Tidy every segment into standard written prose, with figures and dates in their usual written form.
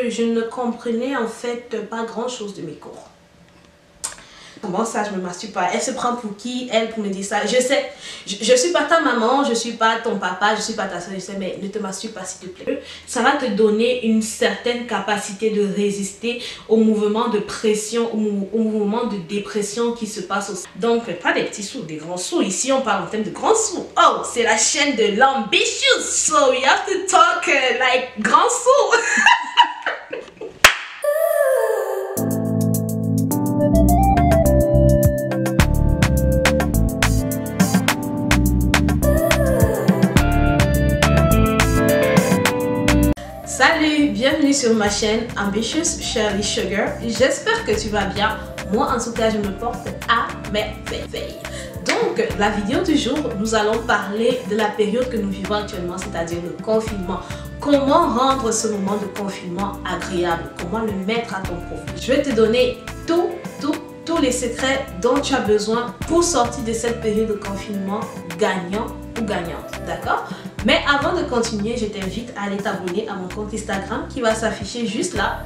que je ne comprenais en fait pas grand chose de mes cours. Comment ça, je me masturbe pas? Elle se prend pour qui, elle, pour me dire ça? Je sais, je suis pas ta maman, je suis pas ton papa, je suis pas ta soeur, je sais, mais ne te masturbe pas s'il te plaît. Ça va te donner une certaine capacité de résister aux mouvements de pression, aux mouvements de dépression qui se passent aussi. Donc, pas des petits sous, des grands sous. Ici, on parle en termes de grands sous. Oh, c'est la chaîne de l'ambitious, so we have to talk like grands sous. Salut, bienvenue sur ma chaîne Ambitious Shirley Sugar. J'espère que tu vas bien. Moi, en tout cas, je me porte à merveille. Donc, la vidéo du jour, nous allons parler de la période que nous vivons actuellement, c'est-à-dire le confinement. Comment rendre ce moment de confinement agréable? Comment le mettre à ton profit? Je vais te donner tous les secrets dont tu as besoin pour sortir de cette période de confinement gagnant ou gagnante, d'accord? Mais avant de continuer, je t'invite à aller t'abonner à mon compte Instagram qui va s'afficher juste là.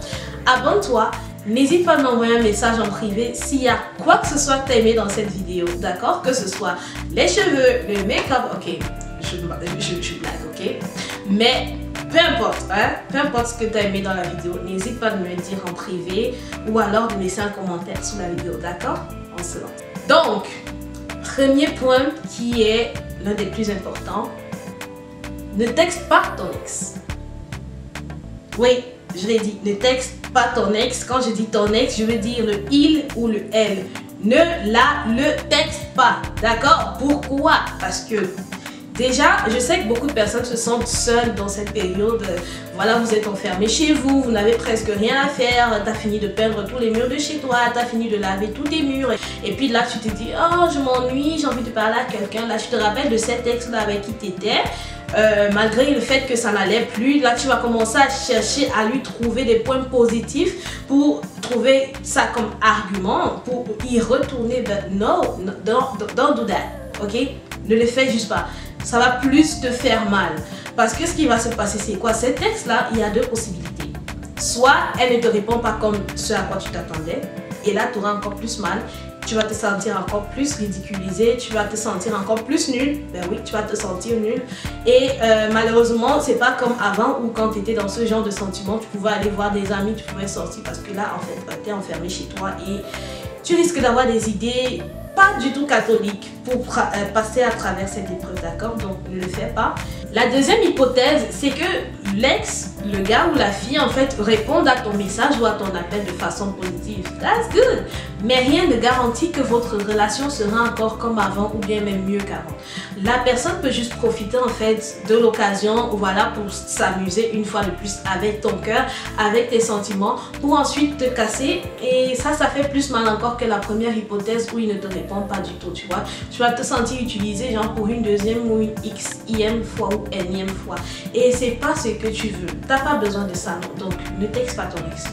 Abonne-toi, n'hésite pas à m'envoyer un message en privé s'il y a quoi que ce soit que tu as aimé dans cette vidéo, d'accord? Que ce soit les cheveux, le make-up, ok, je blague, ok? Mais peu importe, hein? Peu importe ce que tu as aimé dans la vidéo, n'hésite pas à me le dire en privé ou alors de laisser un commentaire sous la vidéo, d'accord? On se lance. Donc, premier point qui est l'un des plus importants, ne texte pas ton ex. Oui, je l'ai dit, ne texte pas ton ex. Quand je dis ton ex, je veux dire le il ou le elle. Ne le texte pas, d'accord? Pourquoi? Parce que déjà, je sais que beaucoup de personnes se sentent seules dans cette période. Voilà, vous êtes enfermés chez vous, vous n'avez presque rien à faire. Tu as fini de peindre tous les murs de chez toi, tu as fini de laver tous tes murs. Et puis là, tu te dis, oh, je m'ennuie, j'ai envie de parler à quelqu'un. Là, tu te rappelles de cet ex-là avec qui tu étais. Malgré le fait que ça n'allait plus, là tu vas commencer à chercher à lui trouver des points positifs pour trouver ça comme argument, pour y retourner. But no, don't do that, ok? Ne le fais juste pas. Ça va plus te faire mal. Parce que ce qui va se passer, c'est quoi? Cet texte-là, il y a deux possibilités. Soit elle ne te répond pas comme ce à quoi tu t'attendais, et là tu auras encore plus mal. Tu vas te sentir encore plus ridiculisé, tu vas te sentir encore plus nul. Ben oui, tu vas te sentir nul. Et malheureusement, c'est pas comme avant où quand tu étais dans ce genre de sentiment, tu pouvais aller voir des amis, tu pouvais sortir parce que là, en fait, tu es enfermé chez toi et tu risques d'avoir des idées pas du tout catholiques pour passer à travers cette épreuve, d'accord? Donc, ne le fais pas. La deuxième hypothèse, c'est que l'ex, le gars ou la fille, en fait, répondent à ton message ou à ton appel de façon positive. That's good! Mais rien ne garantit que votre relation sera encore comme avant ou bien même mieux qu'avant. La personne peut juste profiter, en fait, de l'occasion, voilà, pour s'amuser une fois de plus avec ton cœur, avec tes sentiments, pour ensuite te casser. Et ça fait plus mal encore que la première hypothèse où il ne te répond pas du tout, tu vois. Tu vas te sentir utilisé, genre, pour une deuxième ou une xième fois ou énième fois. Et c'est pas ce que tu veux. T'as pas besoin de ça, non. Donc, ne texte pas ton ex.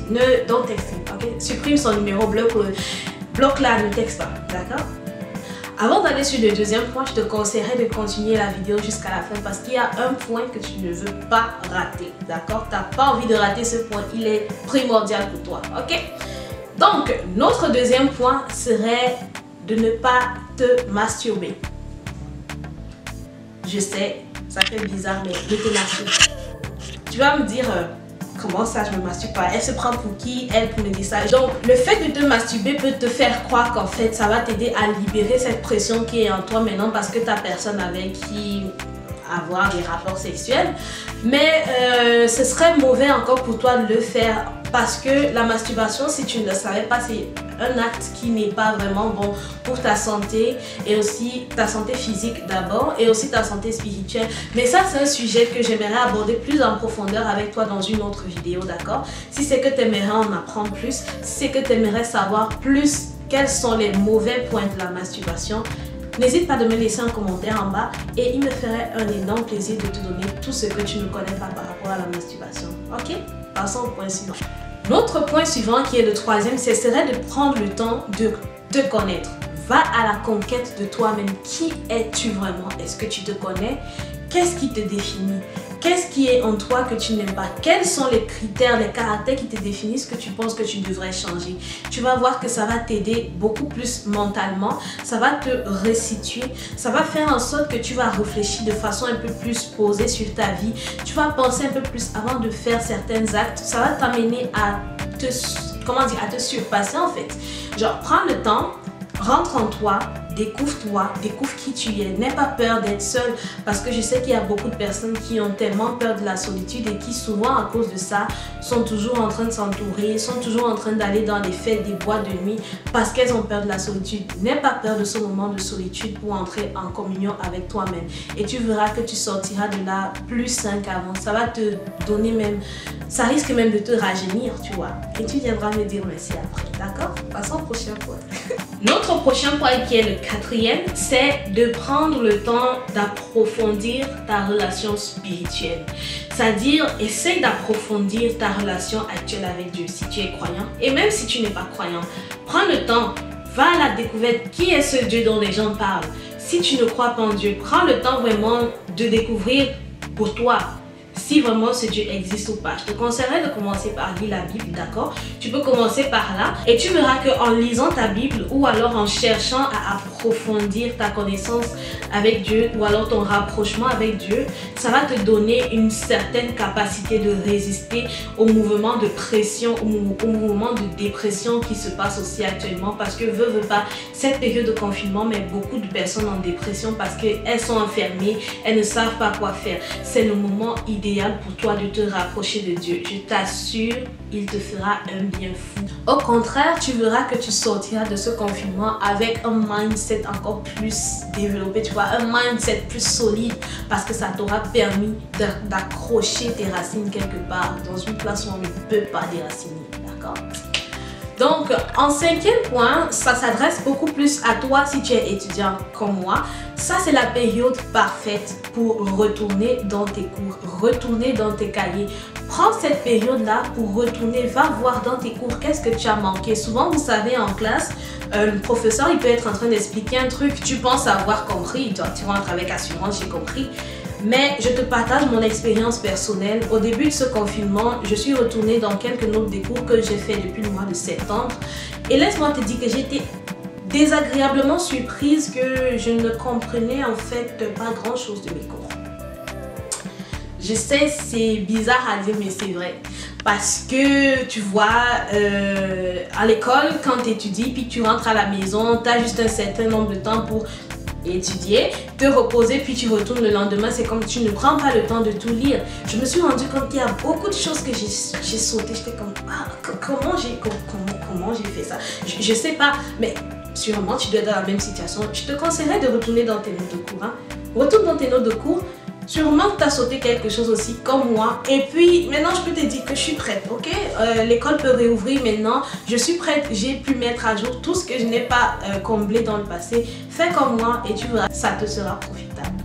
Don't text him, ok? Supprime son numéro, bloque-la, ne texte pas, d'accord? Avant d'aller sur le deuxième point, je te conseillerais de continuer la vidéo jusqu'à la fin parce qu'il y a un point que tu ne veux pas rater, d'accord? Tu n'as pas envie de rater ce point, il est primordial pour toi, ok? Donc, notre deuxième point serait de ne pas te masturber. Je sais, ça fait bizarre, mais ne te masturbe. Tu vas me dire... Comment ça, je me masturbe pas? Elle se prend pour qui, elle, pour me dire ça? Donc, le fait de te masturber peut te faire croire qu'en fait, ça va t'aider à libérer cette pression qui est en toi maintenant parce que tu n'as personne avec qui avoir des rapports sexuels. Mais ce serait mauvais encore pour toi de le faire parce que la masturbation, si tu ne le savais pas, c'est un acte qui n'est pas vraiment bon pour ta santé et aussi ta santé physique d'abord et aussi ta santé spirituelle. Mais ça, c'est un sujet que j'aimerais aborder plus en profondeur avec toi dans une autre vidéo, d'accord? Si c'est que tu aimerais en apprendre plus, si c'est que tu aimerais savoir plus quels sont les mauvais points de la masturbation, n'hésite pas de me laisser un commentaire en bas et il me ferait un énorme plaisir de te donner tout ce que tu ne connais pas par rapport à la masturbation. Ok? Passons au point suivant. L'autre point suivant qui est le troisième, ce serait de prendre le temps de te connaître. Va à la conquête de toi-même. Qui es-tu vraiment? Est-ce que tu te connais? Qu'est-ce qui te définit? Qu'est-ce qui est en toi que tu n'aimes pas? Quels sont les critères, les caractères qui te définissent que tu penses que tu devrais changer? Tu vas voir que ça va t'aider beaucoup plus mentalement, ça va te resituer, ça va faire en sorte que tu vas réfléchir de façon un peu plus posée sur ta vie. Tu vas penser un peu plus avant de faire certains actes. Ça va t'amener à te surpasser en fait. Genre, prends le temps, rentre en toi, découvre-toi, découvre qui tu es. N'aie pas peur d'être seul parce que je sais qu'il y a beaucoup de personnes qui ont tellement peur de la solitude et qui souvent à cause de ça sont toujours en train de s'entourer, sont toujours en train d'aller dans les fêtes, des boîtes de nuit parce qu'elles ont peur de la solitude. N'aie pas peur de ce moment de solitude pour entrer en communion avec toi-même et tu verras que tu sortiras de là plus sain qu'avant. Ça va te donner même, ça risque même de te rajeunir, tu vois. Et tu viendras me dire merci après, d'accord? Passons au prochain point. Notre prochain point qui est le quatrième, c'est de prendre le temps d'approfondir ta relation spirituelle. C'est-à-dire, essaye d'approfondir ta relation actuelle avec Dieu si tu es croyant. Et même si tu n'es pas croyant, prends le temps, va à la découverte. Qui est ce Dieu dont les gens parlent? Si tu ne crois pas en Dieu, prends le temps vraiment de découvrir pour toi si vraiment ce Dieu existe ou pas. Je te conseillerais de commencer par lire la Bible, d'accord? Tu peux commencer par là et tu verras qu'en lisant ta Bible ou alors en cherchant à approfondir ta connaissance avec Dieu ou alors ton rapprochement avec Dieu, ça va te donner une certaine capacité de résister au mouvement de pression, au mouvement de dépression qui se passe aussi actuellement parce que veut pas, cette période de confinement met beaucoup de personnes en dépression parce qu'elles sont enfermées, elles ne savent pas quoi faire. C'est le moment idéal pour toi de te rapprocher de Dieu. Je t'assure, il te fera un bien fou. Au contraire, tu verras que tu sortiras de ce confinement avec un mindset encore plus développé, tu vois, un mindset plus solide parce que ça t'aura permis d'accrocher tes racines quelque part dans une place où on ne peut pas déraciner, d'accord? Donc, en cinquième point, ça s'adresse beaucoup plus à toi si tu es étudiant comme moi. Ça, c'est la période parfaite pour retourner dans tes cours, retourner dans tes cahiers. Prends cette période-là pour retourner, va voir dans tes cours qu'est-ce que tu as manqué. Souvent, vous savez, en classe, le professeur, il peut être en train d'expliquer un truc, tu penses avoir compris, toi, tu rentres avec assurance, j'ai compris. Mais je te partage mon expérience personnelle. Au début de ce confinement, je suis retournée dans quelques notes des cours que j'ai fait depuis le mois de septembre. Et laisse-moi te dire que j'étais désagréablement surprise que je ne comprenais en fait pas grand-chose de mes cours. Je sais, c'est bizarre à dire, mais c'est vrai. Parce que, tu vois, à l'école, quand tu étudies, puis tu rentres à la maison, tu as juste un certain nombre de temps pour étudier, te reposer, puis tu retournes le lendemain. C'est comme tu ne prends pas le temps de tout lire. Je me suis rendu compte qu'il y a beaucoup de choses que j'ai sauté. J'étais comme, ah, comment j'ai fait ça? Je sais pas, mais sûrement tu dois être dans la même situation. Je te conseillerais de retourner dans tes notes de cours. Hein. Retourne dans tes notes de cours. Sûrement que tu as sauté quelque chose aussi comme moi. Et puis maintenant je peux te dire que je suis prête, ok? L'école peut réouvrir maintenant. Je suis prête, j'ai pu mettre à jour tout ce que je n'ai pas comblé dans le passé. Fais comme moi et tu verras, ça te sera profitable.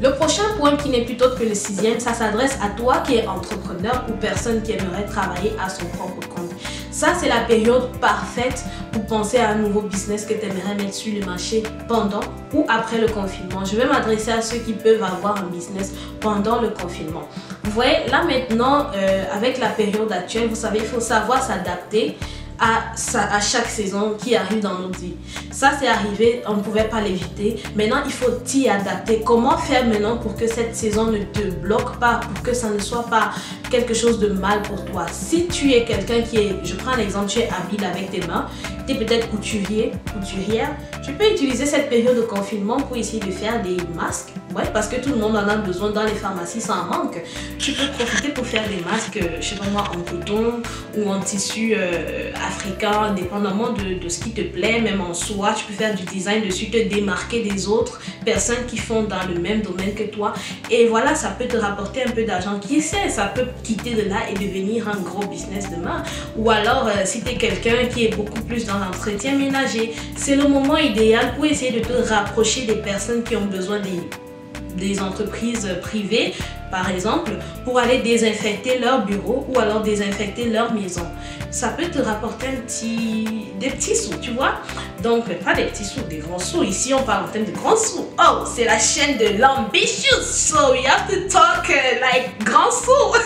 Le prochain point qui n'est plus autre que le sixième, ça s'adresse à toi qui es entrepreneur ou personne qui aimerait travailler à son propre compte. Ça, c'est la période parfaite pour penser à un nouveau business que tu aimerais mettre sur le marché pendant ou après le confinement. Je vais m'adresser à ceux qui peuvent avoir un business pendant le confinement. Vous voyez, là maintenant, avec la période actuelle, vous savez, il faut savoir s'adapter à chaque saison qui arrive dans notre vie. Ça, c'est arrivé, on ne pouvait pas l'éviter. Maintenant, il faut t'y adapter. Comment faire maintenant pour que cette saison ne te bloque pas, pour que ça ne soit pas quelque chose de mal pour toi? Si tu es quelqu'un qui est, je prends l'exemple, tu es habile avec tes mains, tu es peut-être couturier, couturière, tu peux utiliser cette période de confinement pour essayer de faire des masques. Ouais, parce que tout le monde en a besoin dans les pharmacies, ça en manque. Tu peux profiter pour faire des masques, je sais pas moi, en coton ou en tissu africain, dépendamment de ce qui te plaît, même en soie. Tu peux faire du design dessus, te démarquer des autres personnes qui font dans le même domaine que toi. Et voilà, ça peut te rapporter un peu d'argent. Qui sait, ça peut quitter de là et devenir un gros business demain. Ou alors, si tu es quelqu'un qui est beaucoup plus dans l'entretien ménager, c'est le moment idéal pour essayer de te rapprocher des personnes qui ont besoin des entreprises privées par exemple, pour aller désinfecter leur bureau ou alors désinfecter leur maison. Ça peut te rapporter des petits sous, tu vois. Donc, pas des petits sous, des grands sous. Ici, on parle en termes de grands sous. Oh, c'est la chaîne de l'Ambitious. So, we have to talk like grands sous.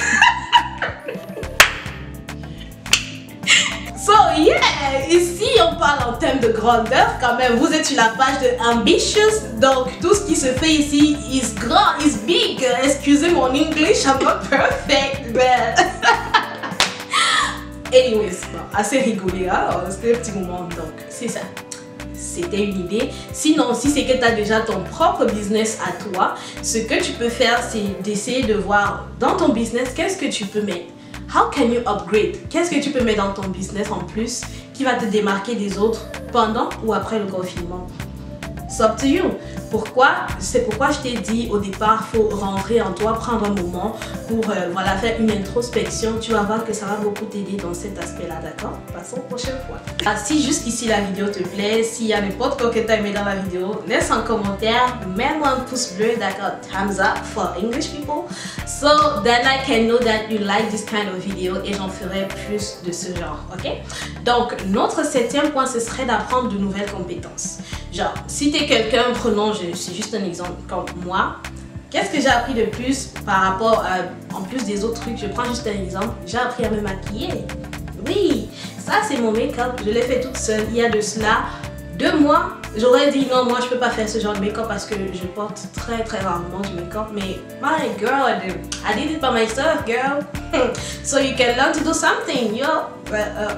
So, yeah, ici, on parle en termes de grandeur quand même. Vous êtes sur la page de Ambitious. Donc, tout ce qui se fait ici is grand, is big. Excusez mon English, I'm not perfect, but... Anyways, bon, assez rigolé, hein? C'était un petit moment, donc c'est ça. C'était une idée. Sinon, si c'est que tu as déjà ton propre business à toi, ce que tu peux faire, c'est d'essayer de voir dans ton business, qu'est-ce que tu peux mettre. How can you upgrade? Qu'est-ce que tu peux mettre dans ton business en plus qui va te démarquer des autres pendant ou après le confinement? It's up to you. Pourquoi? C'est pourquoi je t'ai dit au départ, il faut rentrer en toi, prendre un moment pour voilà, faire une introspection. Tu vas voir que ça va beaucoup t'aider dans cet aspect-là, d'accord? Passons aux prochaines fois. Si jusqu'ici la vidéo te plaît, s'il y a n'importe quoi que tu as aimé dans la vidéo, laisse un commentaire, mets-moi un pouce bleu, d'accord? Thumbs up for English people. So then I can know that you like this kind of video et j'en ferai plus de ce genre, ok? Donc, notre 7e point, ce serait d'apprendre de nouvelles compétences. Genre, si tu es quelqu'un, prenons, c'est juste un exemple comme moi, qu'est-ce que j'ai appris de plus par rapport à, en plus des autres trucs, je prends juste un exemple, j'ai appris à me maquiller. Oui, ça c'est mon make-up, je l'ai fait toute seule, il y a de cela 2 mois. J'aurais dit non, moi je peux pas faire ce genre de make-up parce que je porte très rarement du make-up, mais my girl, I did it by myself, girl. So you can learn to do something, yo.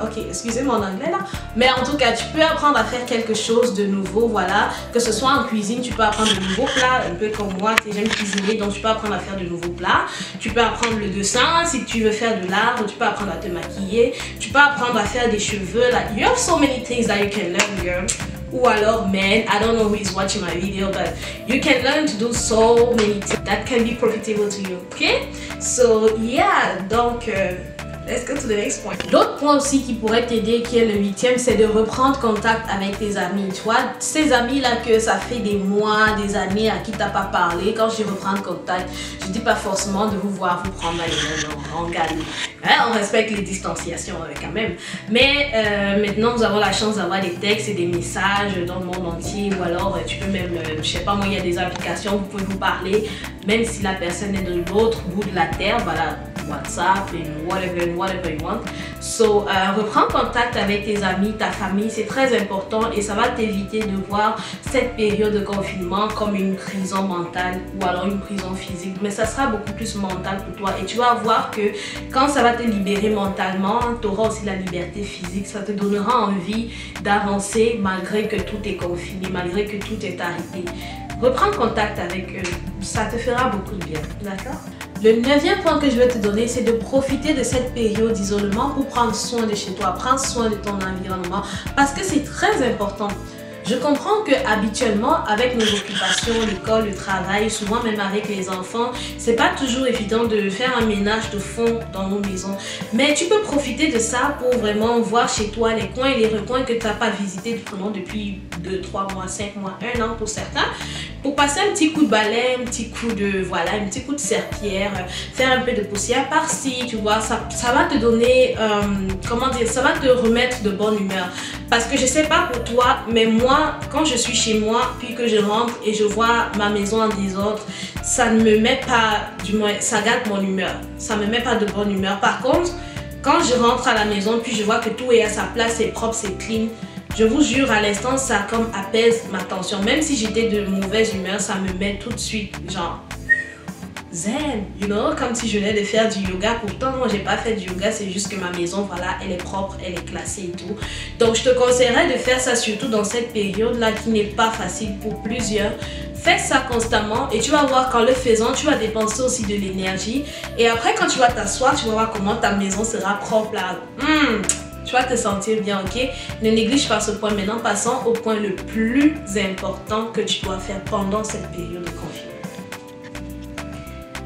Ok, excusez mon anglais là. Mais en tout cas, tu peux apprendre à faire quelque chose de nouveau, voilà. Que ce soit en cuisine, tu peux apprendre de nouveaux plats, un peu comme moi, j'aime cuisiner, donc tu peux apprendre à faire de nouveaux plats. Tu peux apprendre le dessin, si tu veux faire de l'art, tu peux apprendre à te maquiller. Tu peux apprendre à faire des cheveux, like, you have so many things that you can learn, girl. Ou alors, man, I don't know who is watching my video, but you can learn to do so many things that can be profitable to you, okay? So, yeah, donc, let's go to the next point. L'autre point aussi qui pourrait t'aider, qui est le 8e, c'est de reprendre contact avec tes amis. Tu vois, ces amis-là que ça fait des mois, des années à qui t'as pas parlé, quand je dis reprendre contact, je dis pas forcément de vous voir vous prendre les mains en galop. Hein, on respecte les distanciations quand même. Mais maintenant, nous avons la chance d'avoir des textes et des messages dans le monde entier. Ou alors, tu peux même, je sais pas moi, il y a des applications, vous pouvez vous parler, même si la personne est de l'autre bout de la terre, voilà. WhatsApp and whatever you want. So, reprends contact avec tes amis, ta famille, c'est très important et ça va t'éviter de voir cette période de confinement comme une prison mentale ou alors une prison physique. Mais ça sera beaucoup plus mental pour toi et tu vas voir que quand ça va te libérer mentalement, tu auras aussi la liberté physique. Ça te donnera envie d'avancer malgré que tout est confiné, malgré que tout est arrêté. Reprends contact avec eux, ça te fera beaucoup de bien, d'accord? Le 9e point que je vais te donner, c'est de profiter de cette période d'isolement pour prendre soin de chez toi, prendre soin de ton environnement, parce que c'est très important. Je comprends que habituellement, avec nos occupations, l'école, le travail, souvent même avec les enfants, c'est pas toujours évident de faire un ménage de fond dans nos maisons. Mais tu peux profiter de ça pour vraiment voir chez toi les coins et les recoins que tu n'as pas visités depuis 2, 3 mois, 5 mois, 1 an pour certains. Pour passer un petit coup de balai, un petit coup de, voilà, un petit coup de serpillère, faire un peu de poussière par-ci, tu vois, ça va te donner, comment dire, ça va te remettre de bonne humeur. Parce que je sais pas pour toi, mais moi, quand je suis chez moi, puis que je rentre et je vois ma maison en désordre, ça ne me met pas, du moins, ça gâte mon humeur. Ça me met pas de bonne humeur. Par contre, quand je rentre à la maison, puis je vois que tout est à sa place, c'est propre, c'est clean, je vous jure, à l'instant, ça comme apaise ma tension. Même si j'étais de mauvaise humeur, ça me met tout de suite, genre, zen, you know, comme si je venais de faire du yoga. Pourtant, moi, j'ai pas fait du yoga, c'est juste que ma maison, voilà, elle est propre, elle est classée et tout. Donc, je te conseillerais de faire ça surtout dans cette période-là qui n'est pas facile pour plusieurs. Fais ça constamment et tu vas voir qu'en le faisant, tu vas dépenser aussi de l'énergie. Et après, quand tu vas t'asseoir, tu vas voir comment ta maison sera propre là. Tu vas te sentir bien, ok? Ne néglige pas ce point. Maintenant, passons au point le plus important que tu dois faire pendant cette période de confinement.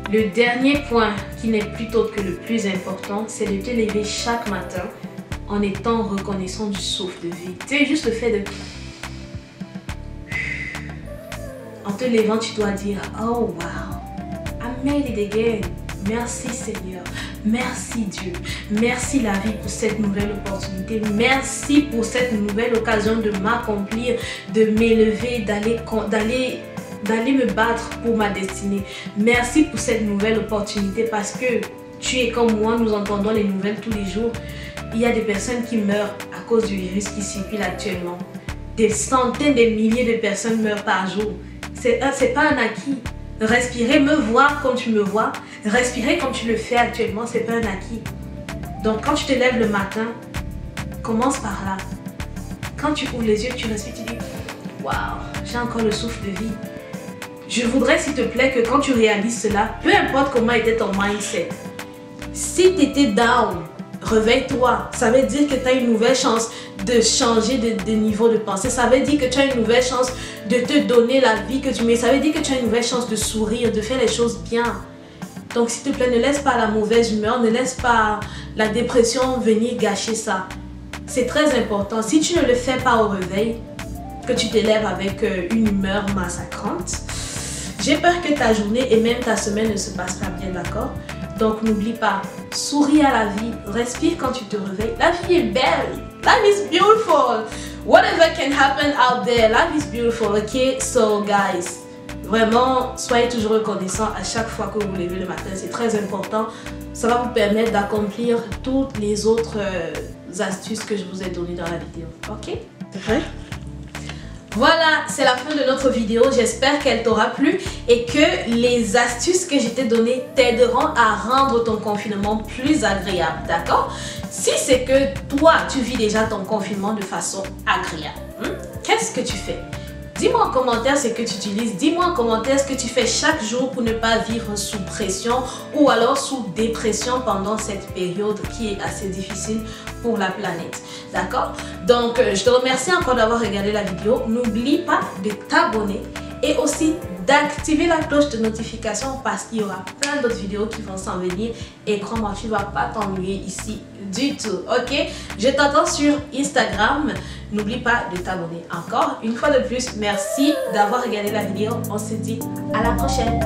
Le dernier point, qui n'est plutôt que le plus important, c'est de te lever chaque matin en étant reconnaissant du souffle de vie. Tu sais, juste le fait de... En te levant, tu dois dire, oh wow, I'm made it again. Merci Seigneur, merci Dieu, merci la vie pour cette nouvelle opportunité, merci pour cette nouvelle occasion de m'accomplir, de m'élever, d'aller me battre pour ma destinée. Merci pour cette nouvelle opportunité parce que tu es comme moi, nous entendons les nouvelles tous les jours. Il y a des personnes qui meurent à cause du virus qui circule actuellement. Des centaines de milliers de personnes meurent par jour. C'est pas un acquis. Respirer, me voir comme tu me vois, respirer comme tu le fais actuellement, c'est pas un acquis. Donc quand tu te lèves le matin, commence par là. Quand tu ouvres les yeux, tu respires, tu dis waouh, j'ai encore le souffle de vie. Je voudrais s'il te plaît que quand tu réalises cela, peu importe comment était ton mindset, si tu étais down, réveille-toi. Ça veut dire que tu as une nouvelle chance de changer de niveau de pensée. Ça veut dire que tu as une nouvelle chance de te donner la vie que tu mérites. Ça veut dire que tu as une nouvelle chance de sourire, de faire les choses bien. Donc s'il te plaît, ne laisse pas la mauvaise humeur, ne laisse pas la dépression venir gâcher ça. C'est très important. Si tu ne le fais pas au réveil, que tu t'élèves avec une humeur massacrante, j'ai peur que ta journée et même ta semaine ne se passent pas bien, d'accord? Donc n'oublie pas, souris à la vie, respire quand tu te réveilles. La vie est belle, life is beautiful. Whatever can happen out there, life is beautiful, ok? So guys, vraiment, soyez toujours reconnaissants à chaque fois que vous vous levez le matin, c'est très important. Ça va vous permettre d'accomplir toutes les autres astuces que je vous ai données dans la vidéo, ok? Voilà, c'est la fin de notre vidéo. J'espère qu'elle t'aura plu et que les astuces que je t'ai données t'aideront à rendre ton confinement plus agréable, d'accord? Si c'est que toi, tu vis déjà ton confinement de façon agréable, qu'est-ce que tu fais? Dis-moi en commentaire ce que tu utilises. Dis-moi en commentaire ce que tu fais chaque jour pour ne pas vivre sous pression ou alors sous dépression pendant cette période qui est assez difficile pour la planète. D'accord? Donc, je te remercie encore d'avoir regardé la vidéo. N'oublie pas de t'abonner et aussi d'activer la cloche de notification parce qu'il y aura plein d'autres vidéos qui vont s'en venir et crois-moi, tu ne vas pas t'ennuyer ici du tout, ok? Je t'attends sur Instagram, n'oublie pas de t'abonner. Encore une fois de plus, merci d'avoir regardé la vidéo, on se dit à la prochaine.